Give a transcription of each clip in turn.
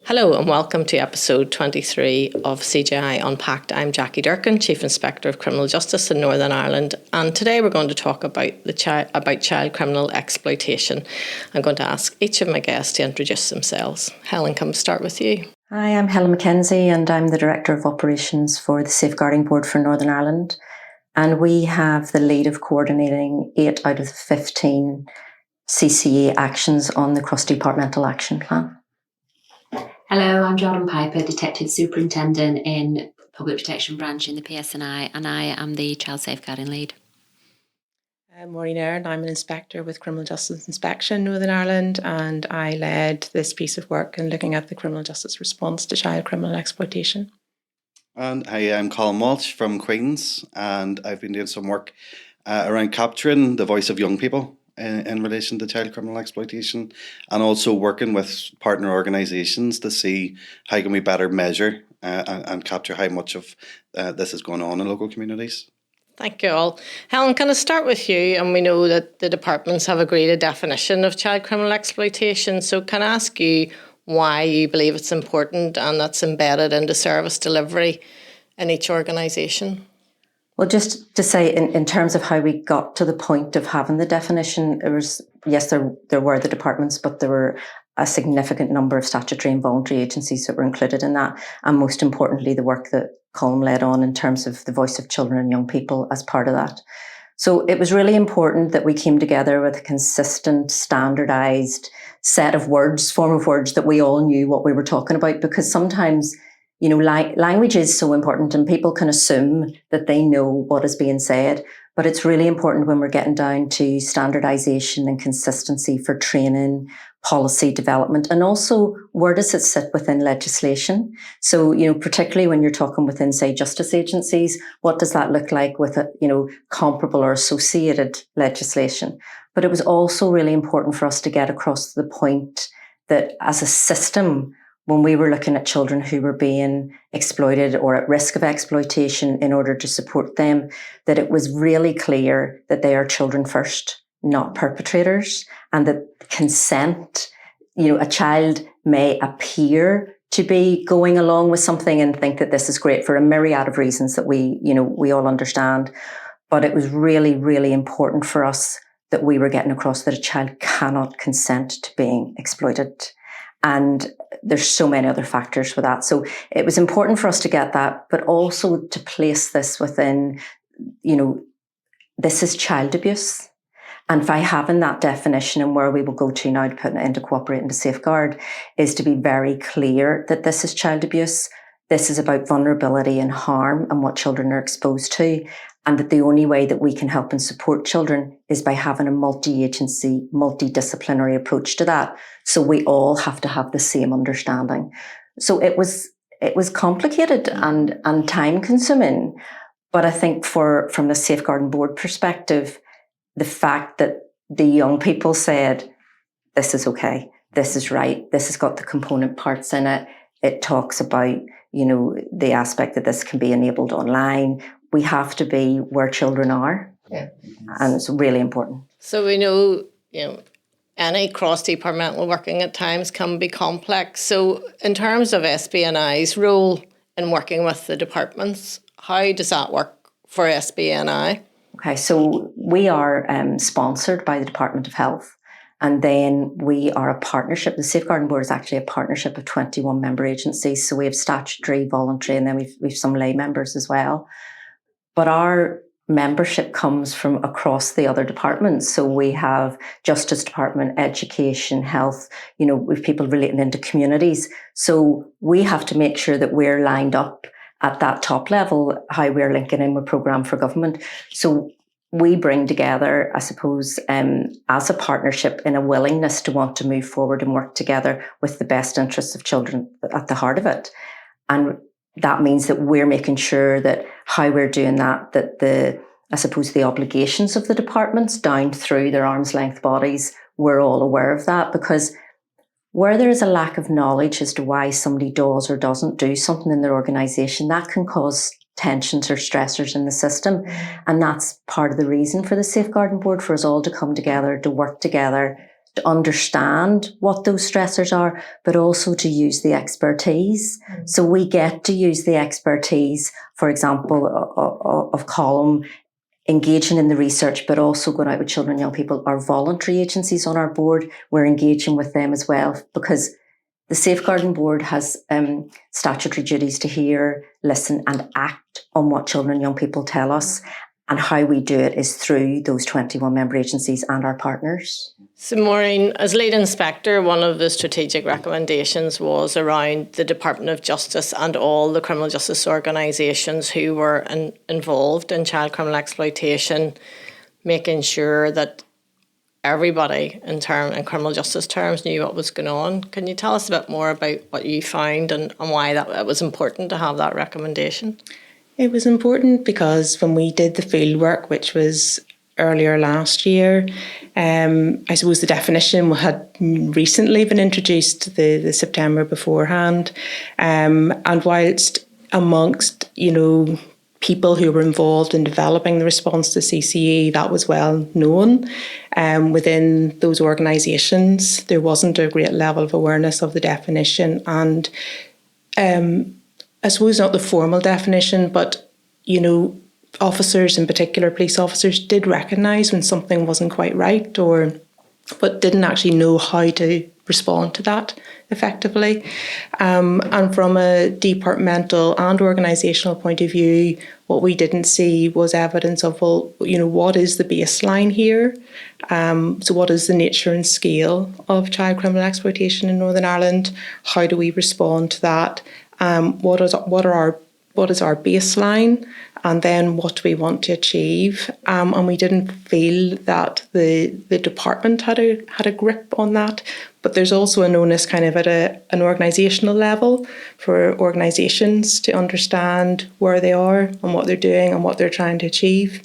Hello and welcome to episode 23 of CJI Unpacked. I'm Jackie Durkin, Chief Inspector of Criminal Justice in Northern Ireland, and today we're going to talk about child criminal exploitation. I'm going to ask each of my guests to introduce themselves. Helen, can we start with you? Hi, I'm Helen McKenzie and I'm the Director of Operations for the Safeguarding Board for Northern Ireland. And we have the lead of coordinating 8 out of the 15 CCA actions on the Cross-Departmental Action Plan. Hello, I'm Jordan Piper, Detective Superintendent in Public Protection Branch in the PSNI, and I am the Child Safeguarding Lead. Maureen Aaron, I'm an Inspector with Criminal Justice Inspection Northern Ireland, and I led this piece of work in looking at the criminal justice response to child criminal exploitation. And hi, I'm Colm Walsh from Queen's, and I've been doing some work around capturing the voice of young people in relation to child criminal exploitation, and also working with partner organisations to see how can we better measure and capture how much of this is going on in local communities. Thank you all. Helen, can I start with you? And we know that the departments have agreed a definition of child criminal exploitation. So can I ask you why you believe it's important and that's embedded into service delivery in each organisation? Well, just to say, in terms of how we got to the point of having the definition, there were the departments, but there were a significant number of statutory and voluntary agencies that were included in that. And most importantly, the work that Colm led on in terms of the voice of children and young people as part of that. So it was really important that we came together with a consistent, standardised set of words, form of words that we all knew what we were talking about, because sometimes language is so important and people can assume that they know what is being said, but it's really important when we're getting down to standardisation and consistency for training, policy development, and also where does it sit within legislation? So, particularly when you're talking within, say, justice agencies, what does that look like with comparable or associated legislation? But it was also really important for us to get across the point that as a system, when we were looking at children who were being exploited or at risk of exploitation in order to support them, that it was really clear that they are children first, not perpetrators, and that consent, a child may appear to be going along with something and think that this is great for a myriad of reasons that we all understand. But it was really, really important for us that we were getting across that a child cannot consent to being exploited. And there's so many other factors for that. So it was important for us to get that, but also to place this within, this is child abuse. And by having that definition and where we will go to now to put it into Cooperate and to Safeguard is to be very clear that this is child abuse. This is about vulnerability and harm and what children are exposed to. And that the only way that we can help and support children is by having a multi-agency, multidisciplinary approach to that. So we all have to have the same understanding. So it was complicated and time consuming. But I think from the Safeguarding Board perspective, the fact that the young people said, this is okay, this is right, this has got the component parts in it. It talks about, the aspect that this can be enabled online. We have to be where children are. Yeah. And it's really important. So we know, any cross-departmental working at times can be complex. So in terms of SBNI's role in working with the departments, how does that work for SBNI? Okay, so we are sponsored by the Department of Health. And then we are a partnership. The Safeguarding Board is actually a partnership of 21 member agencies. So we have statutory, voluntary, and then we've some lay members as well. But our membership comes from across the other departments. So we have Justice Department, Education, Health, with people relating into communities. So we have to make sure that we're lined up at that top level, how we're linking in with Programme for Government. So we bring together, I suppose, as a partnership in a willingness to want to move forward and work together with the best interests of children at the heart of it. And that means that we're making sure that how we're doing that the obligations of the departments down through their arm's length bodies, we're all aware of that, because where there is a lack of knowledge as to why somebody does or doesn't do something in their organisation, that can cause tensions or stressors in the system. And that's part of the reason for the Safeguarding Board, for us all to come together, to work together, to understand what those stressors are, but also to use the expertise. So we get to use the expertise, for example, of Colm, engaging in the research, but also going out with children and young people. Our voluntary agencies on our board, we're engaging with them as well, because the Safeguarding Board has statutory duties to hear, listen and act on what children and young people tell us. And how we do it is through those 21 member agencies and our partners. So Maureen, as lead inspector, one of the strategic recommendations was around the Department of Justice and all the criminal justice organisations who were involved in child criminal exploitation, making sure that everybody in criminal justice terms knew what was going on. Can you tell us a bit more about what you found and why that it was important to have that recommendation? It was important because when we did the field work, which was earlier last year, I suppose the definition had recently been introduced the September beforehand. And whilst amongst, people who were involved in developing the response to CCE, that was well known. Within those organisations, there wasn't a great level of awareness of the definition. And I suppose not the formal definition, but, officers, in particular police officers, did recognise when something wasn't quite right, but didn't actually know how to respond to that effectively. And from a departmental and organisational point of view, what we didn't see was evidence of, what is the baseline here? So what is the nature and scale of child criminal exploitation in Northern Ireland? How do we respond to that? What is our baseline? And then what do we want to achieve? And we didn't feel that the department had a grip on that. But there's also an onus kind of at an organisational level for organisations to understand where they are and what they're doing and what they're trying to achieve.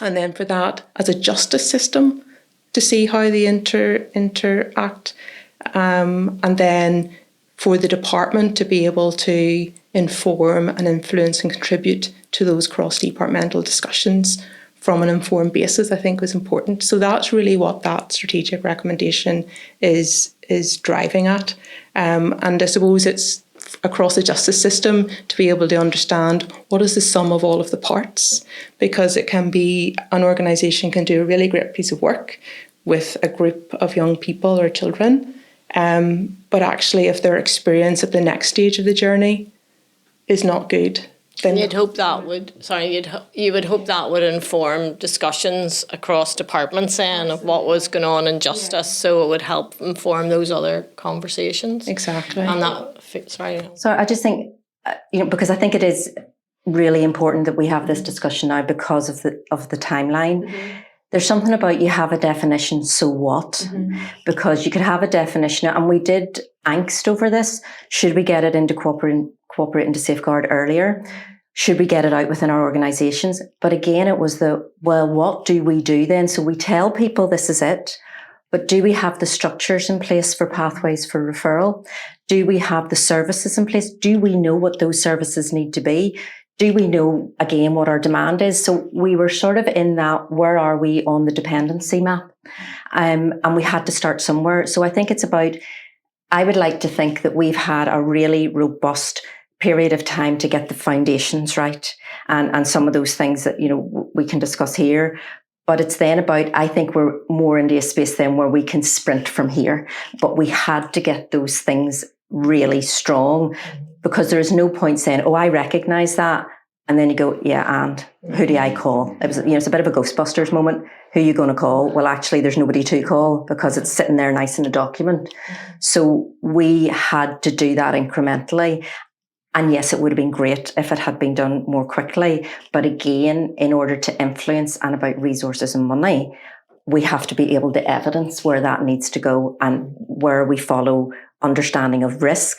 And then for that, as a justice system, to see how they interact. And then for the department to be able to inform and influence and contribute to those cross-departmental discussions from an informed basis, I think was important. So that's really what that strategic recommendation is driving at. And I suppose it's across the justice system to be able to understand what is the sum of all of the parts, because it can be an organisation can do a really great piece of work with a group of young people or children, but actually if their experience at the next stage of the journey is not good, then you'd hope that would you would hope that would inform discussions across departments then of what was going on in justice, so it would help inform those other conversations. Exactly. And that So I just think, because I think it is really important that we have this discussion now because of the timeline. Mm-hmm. There's something about you have a definition, so what? Mm-hmm. Because you could have a definition, and we did angst over this. Should we get it into cooperate into Safeguard earlier? Should we get it out within our organisations? But again, it was what do we do then? So we tell people this is it, but do we have the structures in place for pathways for referral? Do we have the services in place? Do we know what those services need to be? Do we know, again, what our demand is? So we were sort of in that, where are we on the dependency map? And we had to start somewhere. So I think it's about, I would like to think that we've had a really robust period of time to get the foundations right. And some of those things that, we can discuss here. But it's then about, I think we're more into a space then where we can sprint from here. But we had to get those things really strong, because there is no point saying, oh, I recognise that. And then you go, yeah, and who do I call? It was, it's a bit of a Ghostbusters moment. Who are you going to call? Well, actually, there's nobody to call because it's sitting there nice in a document. So we had to do that incrementally. And yes, it would have been great if it had been done more quickly. But again, in order to influence and about resources and money, we have to be able to evidence where that needs to go and where we follow understanding of risk,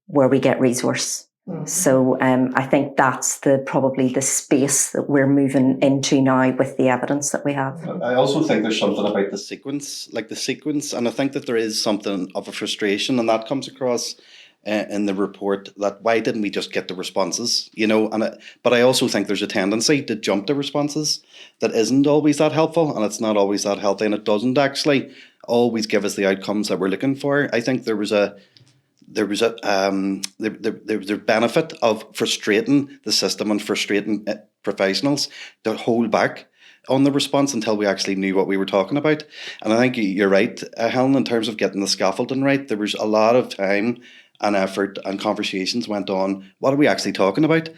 where we get resource. Mm-hmm. So I think that's probably the space that we're moving into now with the evidence that we have. I also think there's something about the sequence, and I think that there is something of a frustration, and that comes across in the report that why didn't we just get the responses, but I also think there's a tendency to jump to responses that isn't always that helpful, and it's not always that healthy, and it doesn't actually always give us the outcomes that we're looking for. I think there was a benefit of frustrating the system and frustrating professionals to hold back on the response until we actually knew what we were talking about. And I think you're right, Helen, in terms of getting the scaffolding right. There was a lot of time and effort and conversations went on. What are we actually talking about?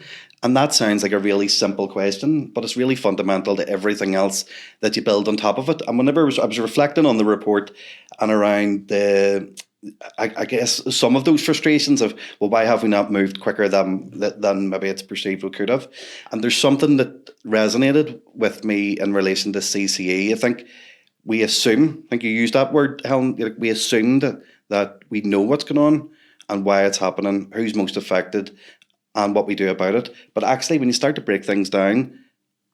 And that sounds like a really simple question, but it's really fundamental to everything else that you build on top of it. And whenever I was reflecting on the report and around I guess some of those frustrations of, well, why have we not moved quicker than maybe it's perceived we could have? And there's something that resonated with me in relation to CCE. I think we assume, I think you used that word, Helen, we assumed that we know what's going on and why it's happening, who's most affected, and what we do about it. But actually, when you start to break things down,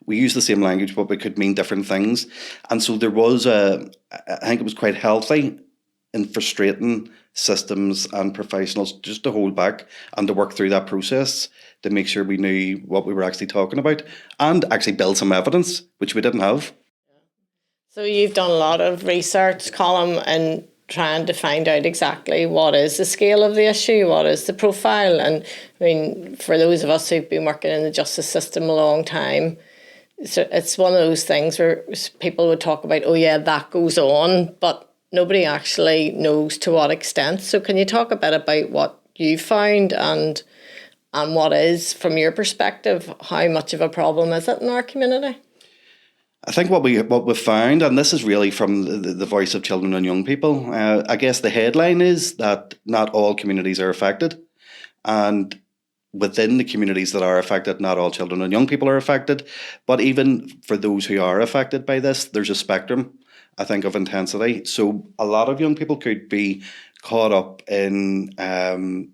we use the same language, but we could mean different things. And so there was I think it was quite healthy in frustrating systems and professionals just to hold back and to work through that process to make sure we knew what we were actually talking about and actually build some evidence, which we didn't have. So you've done a lot of research, Colm, and trying to find out exactly what is the scale of the issue, what is the profile. And I mean, for those of us who've been working in the justice system a long time, so it's one of those things where people would talk about, oh yeah, that goes on, but nobody actually knows to what extent. So can you talk a bit about what you found and what is, from your perspective, how much of a problem is it in our community? I think what we've found, and this is really from the voice of children and young people, I guess the headline is that not all communities are affected. And within the communities that are affected, not all children and young people are affected. But even for those who are affected by this, there's a spectrum, I think, of intensity. So a lot of young people could be caught up in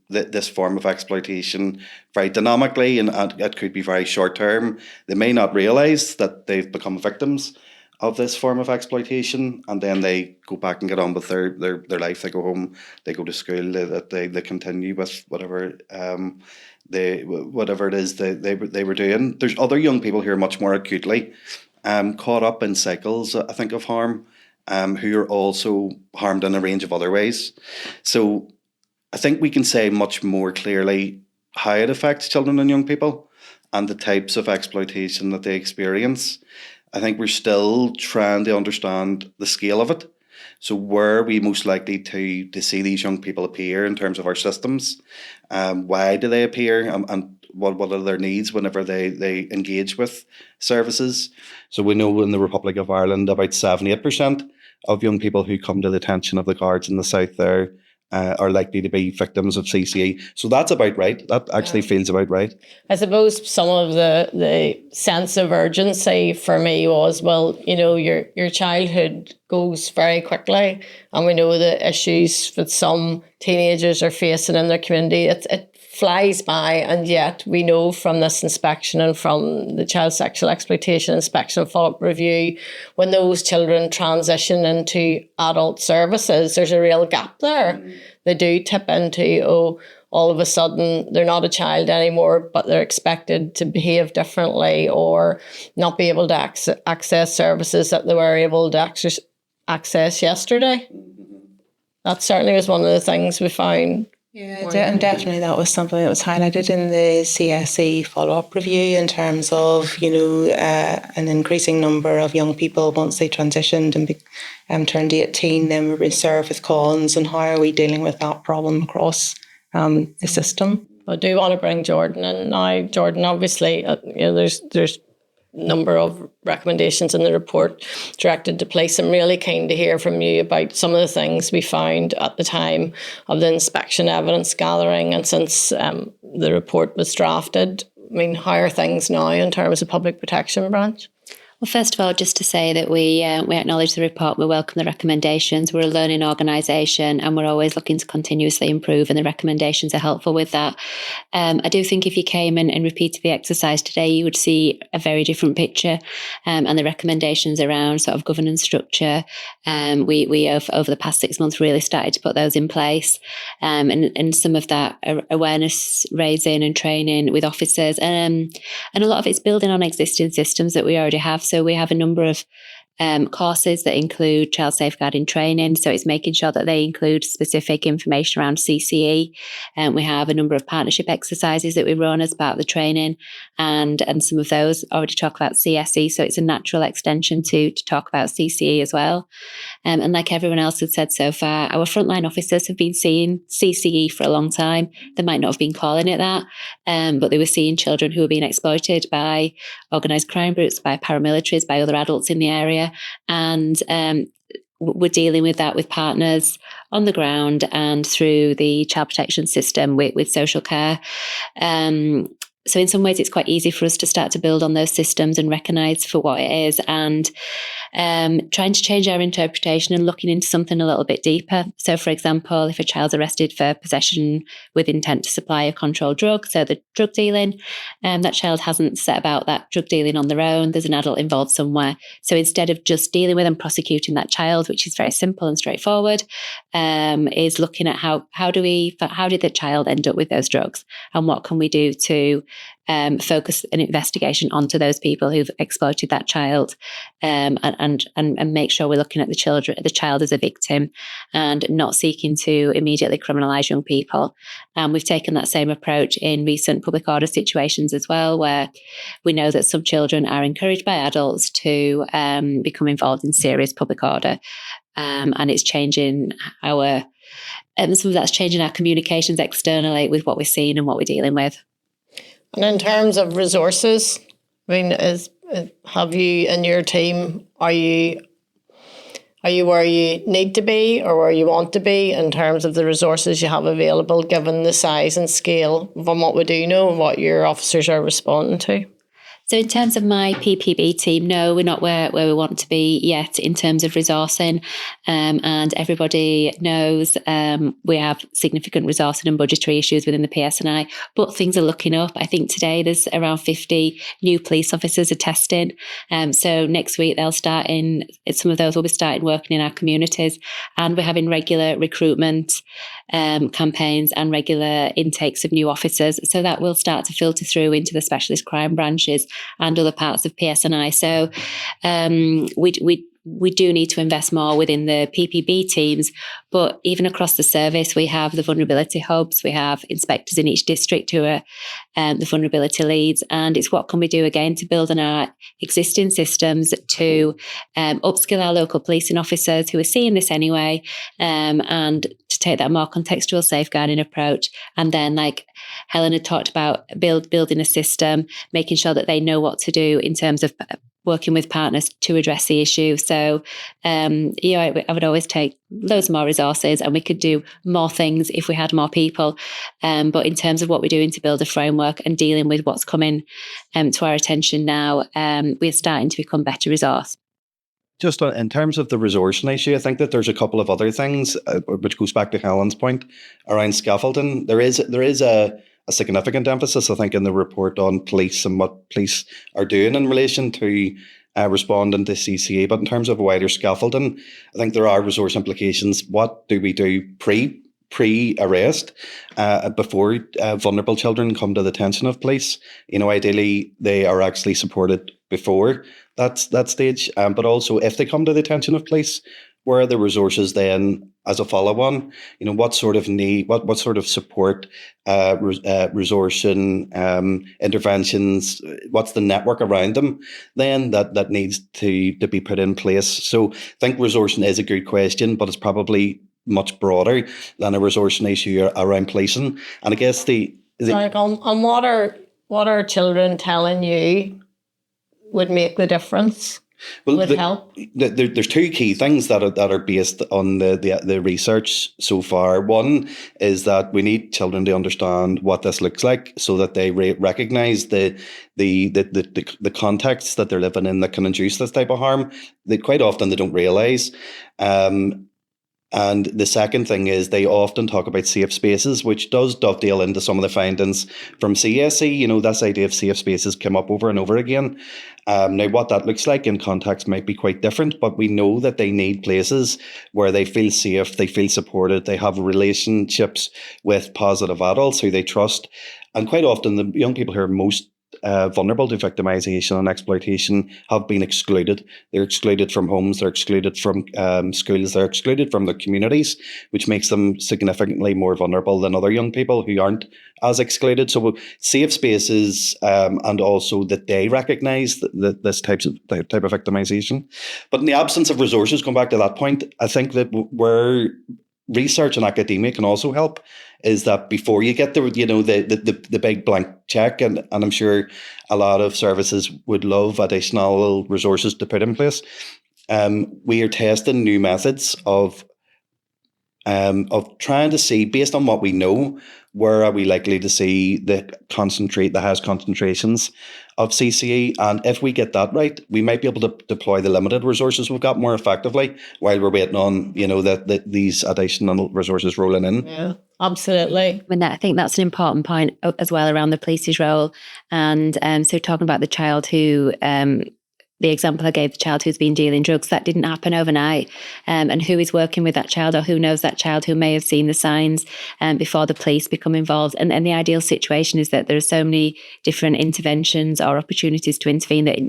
this form of exploitation very dynamically, and it could be very short term. They may not realise that they've become victims of this form of exploitation, and then they go back and get on with their life. They go home, they go to school, they continue with whatever whatever it is they were doing. There's other young people who are much more acutely caught up in cycles, I think, of harm, who are also harmed in a range of other ways. So I think we can say much more clearly how it affects children and young people and the types of exploitation that they experience. I think we're still trying to understand the scale of it. So where are we most likely to see these young people appear in terms of our systems? Why do they appear? And what are their needs whenever they engage with services? So we know in the Republic of Ireland about 78% of young people who come to the attention of the guards in the south there are likely to be victims of CCE. So that's about right. That actually feels about right. I suppose some of the sense of urgency for me was, well, you know, your childhood goes very quickly, and we know the issues that some teenagers are facing in their community. It flies by, and yet we know from this inspection and from the Child Sexual Exploitation Inspection Follow-up Review, when those children transition into adult services, there's a real gap there. They do tip into, all of a sudden they're not a child anymore, but they're expected to behave differently or not be able to access services that they were able to access yesterday. That certainly was one of the things we found. Yeah, and definitely that was something that was highlighted in the CSE follow-up review in terms of, you know, an increasing number of young people once they transitioned and turned 18, then were served with cons, and how are we dealing with that problem across the system. I do want to bring Jordan in now. Jordan, obviously, you know, there's number of recommendations in the report directed to police. I'm really keen to hear from you about some of the things we found at the time of the inspection evidence gathering and since the report was drafted. I mean, how are things now in terms of public protection branch? Well, first of all, just to say that we acknowledge the report, we welcome the recommendations. We're a learning organisation and we're always looking to continuously improve, and the recommendations are helpful with that. I do think if you came and repeated the exercise today, you would see a very different picture, and the recommendations around sort of governance structure. We have, over the past 6 months, really started to put those in place, and some of that awareness raising and training with officers, and a lot of it's building on existing systems that we already have. So we have a number of courses that include child safeguarding training. So it's making sure that they include specific information around CCE. We have a number of partnership exercises that we run as part of the training, and some of those already talk about CSE. So it's a natural extension to talk about CCE as well. And like everyone else has said so far, our frontline officers have been seeing CCE for a long time. They might not have been calling it that, but they were seeing children who were being exploited by organised crime groups, by paramilitaries, by other adults in the area. And we're dealing with that with partners on the ground and through the child protection system with social care. So in some ways, it's quite easy for us to start to build on those systems and recognise for what it is, and trying to change our interpretation and looking into something a little bit deeper. So, for example, if a child's arrested for possession with intent to supply a controlled drug, so the drug dealing, that child hasn't set about that drug dealing on their own. There's an adult involved somewhere. So instead of just dealing with and prosecuting that child, which is very simple and straightforward, is looking at how did the child end up with those drugs, and what can we do to focus an investigation onto those people who've exploited that child, and make sure we're looking at the child as a victim and not seeking to immediately criminalise young people. We've taken that same approach in recent public order situations as well, where we know that some children are encouraged by adults to become involved in serious public order, and it's changing some of that's changing our communications externally with what we're seeing and what we're dealing with. And in terms of resources, I mean, have you in your team, are you where you need to be or where you want to be in terms of the resources you have available, given the size and scale from what we do know, what your officers are responding to? So in terms of my PPB team, no, we're not where we want to be yet in terms of resourcing. And everybody knows we have significant resourcing and budgetary issues within the PSNI, but things are looking up. I think today there's around 50 new police officers attesting. So next week some of those will be starting working in our communities, and we're having regular recruitment campaigns and regular intakes of new officers. So that will start to filter through into the specialist crime branches and other parts of PSNI. So we do need to invest more within the PPB teams, but even across the service, we have the vulnerability hubs, we have inspectors in each district who are the vulnerability leads, and it's what can we do again to build on our existing systems to upskill our local policing officers who are seeing this anyway, and to take that more contextual safeguarding approach. And then, like Helen had talked about, building a system, making sure that they know what to do in terms of working with partners to address the issue. So, I would always take loads more resources, and we could do more things if we had more people. But in terms of what we're doing to build a framework and dealing with what's coming to our attention now, we're starting to become better resourced. Just in terms of the resourcing issue, I think that there's a couple of other things, which goes back to Helen's point around scaffolding. There is a significant emphasis, I think, in the report on police and what police are doing in relation to responding to CCA. But in terms of wider scaffolding, I think there are resource implications. What do we do pre-arrest, before vulnerable children come to the attention of police? Ideally, they are actually supported before that stage. But also, if they come to the attention of police, where are the resources then as a follow-on? What sort of need, what sort of support, resourcing, interventions, what's the network around them then that needs to be put in place? So I think resourcing is a good question, but it's probably much broader than a resourcing issue around policing. And I guess what are children telling you would make the difference? would help? There's two key things that are based on the research so far. One is that we need children to understand what this looks like, so that they recognise the context that they're living in that can induce this type of harm. That quite often they don't realise. And the second thing is they often talk about safe spaces, which does dovetail into some of the findings from CSE. You know, this idea of safe spaces come up over and over again. Now, what that looks like in context might be quite different, but we know that they need places where they feel safe, they feel supported, they have relationships with positive adults who they trust. And quite often the young people who are most vulnerable to victimisation and exploitation have been excluded. They're excluded from homes, they're excluded from schools, they're excluded from their communities, which makes them significantly more vulnerable than other young people who aren't as excluded. So safe spaces, and also that they recognise this type of victimisation. But in the absence of resources, going back to that point, I think that where research and academia can also help is that before you get the big blank check, and I'm sure a lot of services would love additional resources to put in place, we are testing new methods of trying to see, based on what we know, where are we likely to see the highest concentrations of CCE, and if we get that right, we might be able to deploy the limited resources we've got more effectively while we're waiting on these additional resources rolling in. Yeah, absolutely. I think that's an important point as well around the police's role, and so talking about the child who. The example I gave, the child who's been dealing drugs, that didn't happen overnight. And who is working with that child, or who knows that child, who may have seen the signs before the police become involved. And the ideal situation is that there are so many different interventions or opportunities to intervene that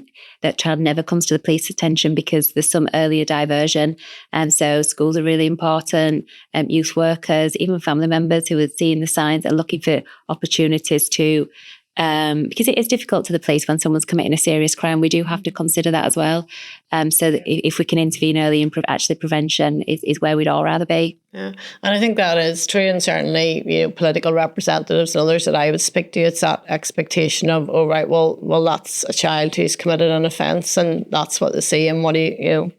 that child never comes to the police attention because there's some earlier diversion. And so schools are really important, youth workers, even family members who are seeing the signs and looking for opportunities to because it is difficult to the police when someone's committing a serious crime. We do have to consider that as well. So that if we can intervene early, and actually prevention is where we'd all rather be. Yeah, and I think that is true, and certainly political representatives and others that I would speak to, it's that expectation of, oh right, well that's a child who's committed an offence, and that's what they see, and a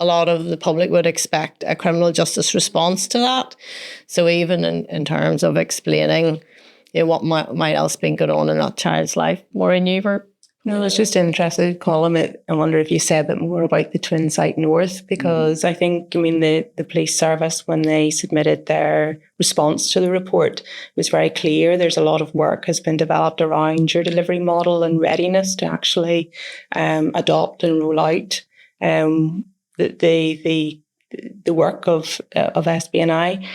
lot of the public would expect a criminal justice response to that. So even in terms of explaining what might else been going on in that child's life. Maureen, you were? No, I was just interested, Colm. I wonder if you say a bit more about the Twin Site North, because I think, the police service, when they submitted their response to the report, was very clear. There's a lot of work has been developed around your delivery model and readiness to actually adopt and roll out the work of SBNI,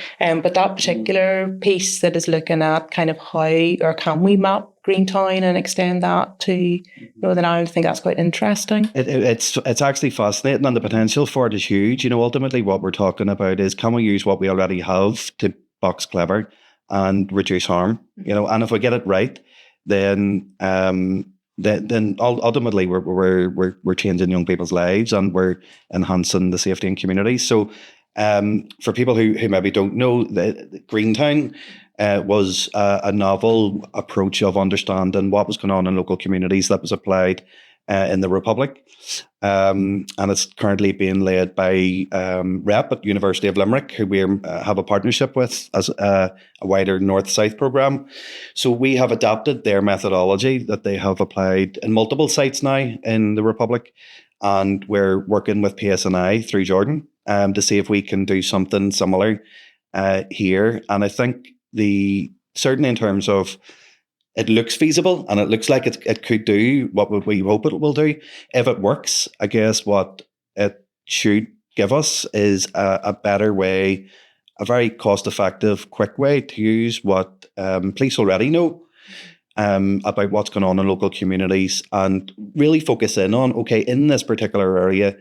but that particular piece that is looking at kind of how, or can we map Greentown and extend that to Northern Ireland, I think that's quite interesting. It's actually fascinating, and the potential for it is huge. Ultimately what we're talking about is, can we use what we already have to box clever and reduce harm? And if we get it right, then ultimately we're changing young people's lives, and we're enhancing the safety in communities. So for people who maybe don't know, the Greentown was a novel approach of understanding what was going on in local communities that was applied in the Republic. And it's currently being led by REP at University of Limerick, who we have a partnership with as a wider North-South programme. So we have adapted their methodology that they have applied in multiple sites now in the Republic, and we're working with PSNI through Jordan to see if we can do something similar here. And I think certainly in terms of, it looks feasible, and it looks like it could do what we hope it will do. If it works, I guess what it should give us is a better way, a very cost-effective, quick way to use what police already know about what's going on in local communities, and really focus in on, okay, in this particular area,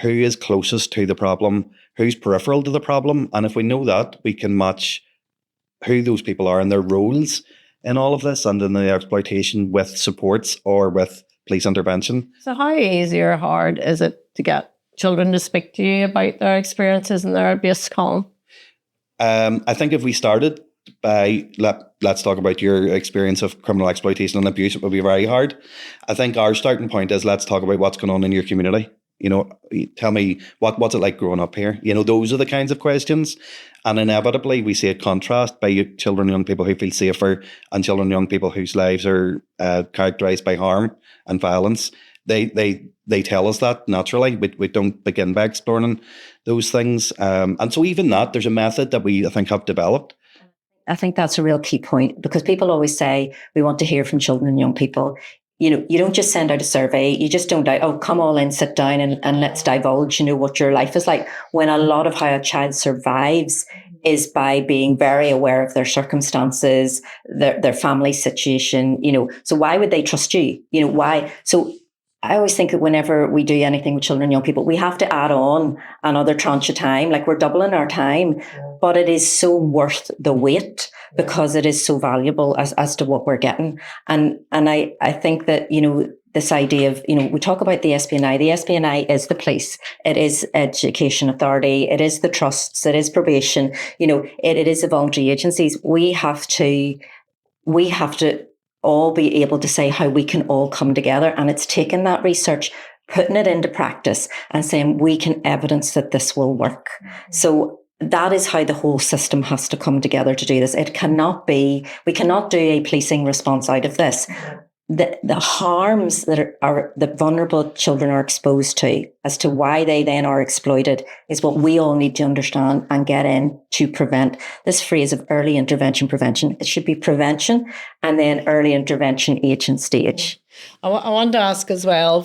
who is closest to the problem, who's peripheral to the problem, and if we know that, we can match who those people are and their roles in all of this, and in the exploitation with supports or with police intervention. So how easy or hard is it to get children to speak to you about their experiences in their abuse, Colm? I think if we started let's talk about your experience of criminal exploitation and abuse, it would be very hard. I think our starting point is, let's talk about what's going on in your community. Tell me, what's it like growing up here? Those are the kinds of questions. And inevitably, we see a contrast by children and young people who feel safer and children and young people whose lives are characterised by harm and violence. They tell us that naturally. We don't begin by exploring those things. And so even that, there's a method that I think, have developed. I think that's a real key point, because people always say we want to hear from children and young people. You don't just send out a survey. You just don't, come all in, sit down and let's divulge, what your life is like. When a lot of how a child survives is by being very aware of their circumstances, their family situation, so why would they trust you? Why? So I always think that whenever we do anything with children and young people, we have to add on another tranche of time, like we're doubling our time, but it is so worth the wait because it is so valuable as to what we're getting. And I think that, this idea of, we talk about the SPNI. The SPNI is the police. It is education authority. It is the trusts. It is probation. It is the voluntary agencies. We have to all be able to say how we can all come together. And it's taking that research, putting it into practice and saying we can evidence that this will work. So that is how the whole system has to come together to do this. We cannot do a policing response out of this. The harms that the vulnerable children are exposed to, as to why they then are exploited, is what we all need to understand and get in to prevent. This phrase of early intervention prevention, it should be prevention and then early intervention age and stage. I want to ask as well,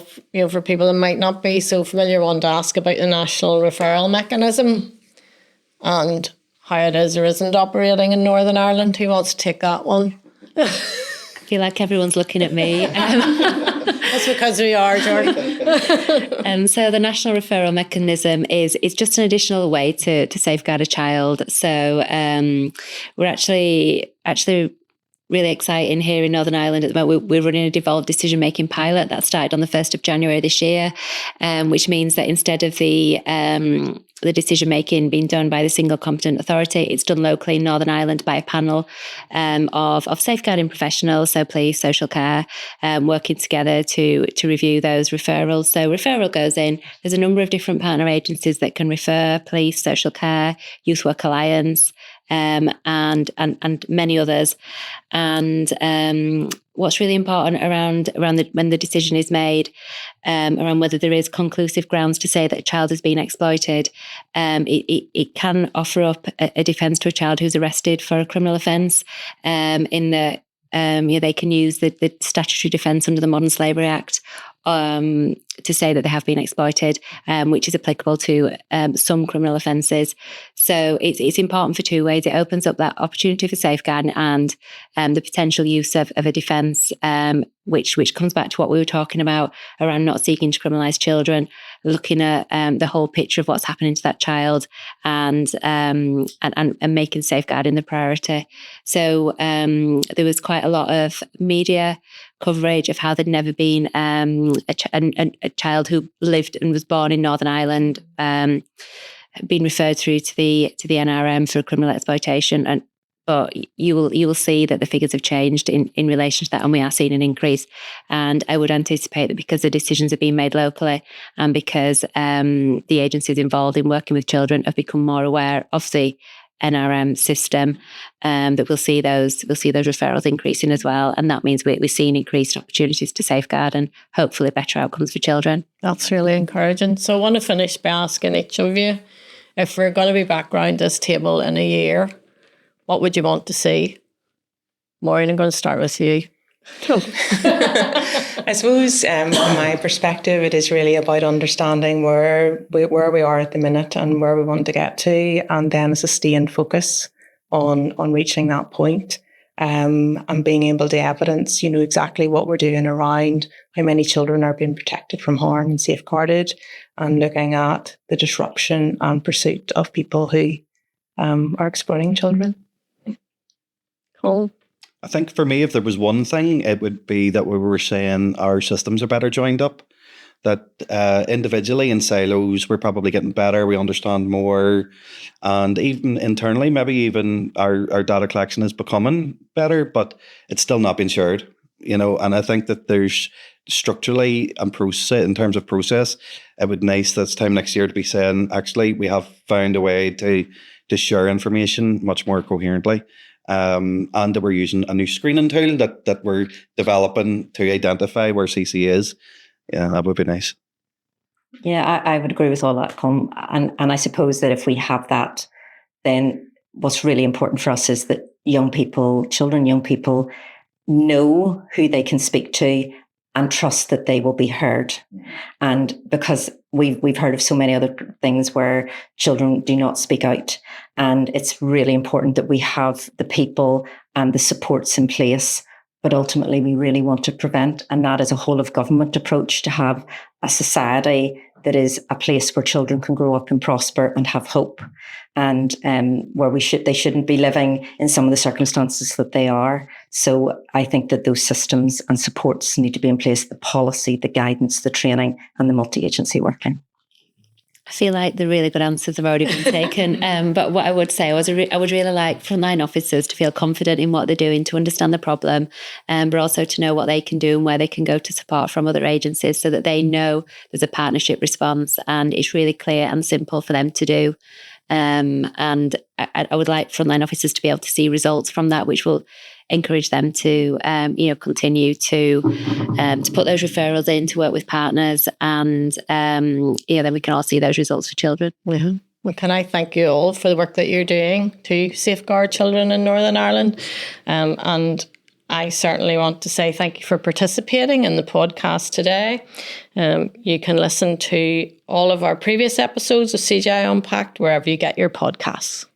for people that might not be so familiar, I want to ask about the national referral mechanism and how it is or isn't operating in Northern Ireland. Who wants to take that one? I feel like everyone's looking at me. That's because we are, Jordan. So the national referral mechanism is just an additional way to safeguard a child. So we're actually really exciting here in Northern Ireland at the moment. We're running a devolved decision-making pilot that started on the 1st of January this year, which means that instead of the decision-making being done by the single competent authority, it's done locally in Northern Ireland by a panel of safeguarding professionals, so police, social care, working together to review those referrals. So referral goes in. There's a number of different partner agencies that can refer: police, social care, Youth Work Alliance, and many others. And what's really important around when the decision is made around whether there is conclusive grounds to say that a child has been exploited, it can offer up a defence to a child who's arrested for a criminal offence, in that they can use the statutory defence under the Modern Slavery Act to say that they have been exploited, which is applicable to some criminal offences. So it's important for two ways. It opens up that opportunity for safeguarding and the potential use of a defence, which comes back to what we were talking about around not seeking to criminalise children, looking at the whole picture of what's happening to that child and making safeguarding the priority. So there was quite a lot of media coverage of how there'd never been a child who lived and was born in Northern Ireland been referred through to the NRM for criminal exploitation, but you will see that the figures have changed in relation to that, and we are seeing an increase. And I would anticipate that because the decisions are being made locally and because the agencies involved in working with children have become more aware of the NRM system, that we'll see those referrals increasing as well, and that means we're seeing increased opportunities to safeguard and hopefully better outcomes for children. That's really encouraging. So I want to finish by asking each of you, if we're going to be back around this table in a year, what would you want to see? Maureen, I'm going to start with you. I suppose from my perspective, it is really about understanding where we are at the minute and where we want to get to, and then a sustained focus on reaching that point, and being able to evidence, exactly what we're doing around how many children are being protected from harm and safeguarded, and looking at the disruption and pursuit of people who are exploiting children. Cool. I think for me, if there was one thing, it would be that we were saying our systems are better joined up. that individually in silos we're probably getting better, we understand more, and even internally maybe even our data collection is becoming better, but it's still not being shared, and I think that there's structurally and process, in terms of process, it would be nice this time next year to be saying, actually, we have found a way to share information much more coherently. And that we're using a new screening tool that we're developing to identify where CC is. Yeah, that would be nice. Yeah, I would agree with all that, Colm. And I suppose that if we have that, then what's really important for us is that young people know who they can speak to and trust that they will be heard. And because we've heard of so many other things where children do not speak out, and it's really important that we have the people and the supports in place. But ultimately, we really want to prevent, and that is a whole of government approach, to have a society that is a place where children can grow up and prosper and have hope, and where they shouldn't be living in some of the circumstances that they are. So I think that those systems and supports need to be in place: the policy, the guidance, the training, and the multi-agency working. I feel like the really good answers have already been taken. But what I would say was I would really like frontline officers to feel confident in what they're doing, to understand the problem, but also to know what they can do and where they can go to support from other agencies, so that they know there's a partnership response and it's really clear and simple for them to do. And I would like frontline officers to be able to see results from that, which will encourage them to, continue to put those referrals in, to work with partners, and then we can all see those results for children. Yeah. Well, can I thank you all for the work that you're doing to safeguard children in Northern Ireland, and I certainly want to say thank you for participating in the podcast today. You can listen to all of our previous episodes of CGI Unpacked wherever you get your podcasts.